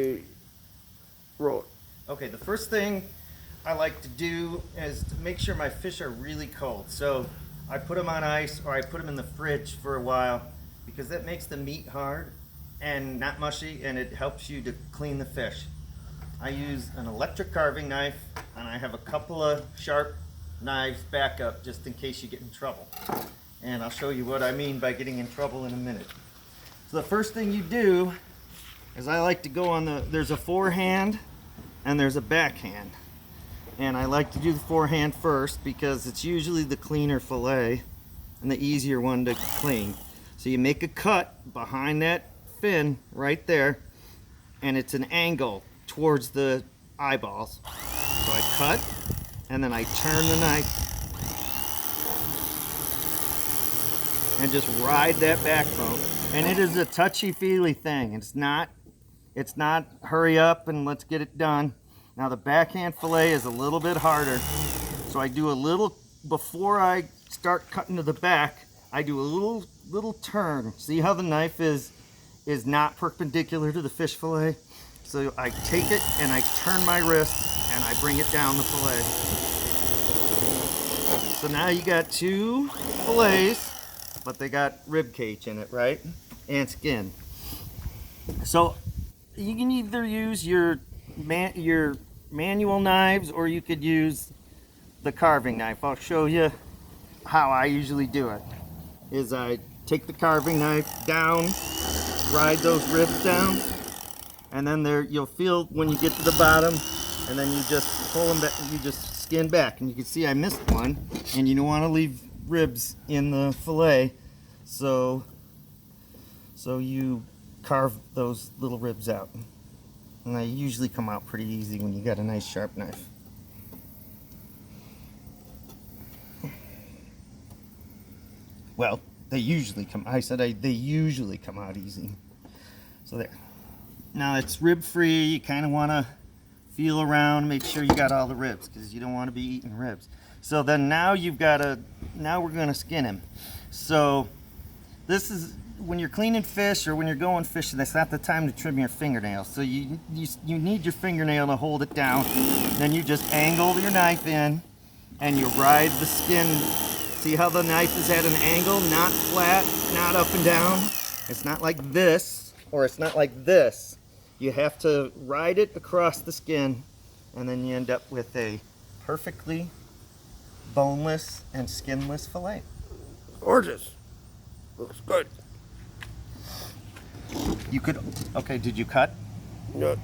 fillet roll? Okay, the first thing I like to do is to make sure my fish are really cold. So I put them on ice or I put them in the fridge for a while because that makes the meat hard and not mushy, and it helps you to clean the fish. I use an electric carving knife, and I have a couple of sharp knives backup just in case you get in trouble. And I'll show you what I mean by getting in trouble in a minute. So the first thing you do is I like to go on there's a forehand and there's a backhand. And I like to do the forehand first because it's usually the cleaner fillet and the easier one to clean. So you make a cut behind that fin right there, and it's an angle towards the eyeballs. So I cut, and then I turn the knife and just ride that backbone. And it is a touchy-feely thing. It's not hurry up and let's get it done. Now the backhand fillet is a little bit harder. So I do a little, before I start cutting to the back, I do a little turn. See how the knife is not perpendicular to the fish fillet? So I take it and I turn my wrist and I bring it down the fillet. So now you got two fillets, but they got rib cage in it, right? And skin. So you can either use your manual knives or you could use the carving knife. I'll show you how I usually do it. Is I take the carving knife down, ride those ribs down, and then you'll feel when you get to the bottom, and then you just pull them back, you just skin back, and you can see I missed one, and you don't want to leave ribs in the fillet, so you carve those little ribs out, and they usually come out pretty easy when you got a nice sharp knife. Well, they usually come out easy. So there. Now it's rib free. You kind of want to feel around, make sure you got all the ribs because you don't want to be eating ribs. So then now now we're going to skin him. So this is when you're cleaning fish or when you're going fishing, that's not the time to trim your fingernails. So you need your fingernail to hold it down. Then you just angle your knife in and you ride the skin. See how the knife is at an angle, not flat, not up and down? It's not like this, or it's not like this. You have to ride it across the skin, and then you end up with a perfectly boneless and skinless fillet. Gorgeous. Looks good. You could, okay, did you cut? No,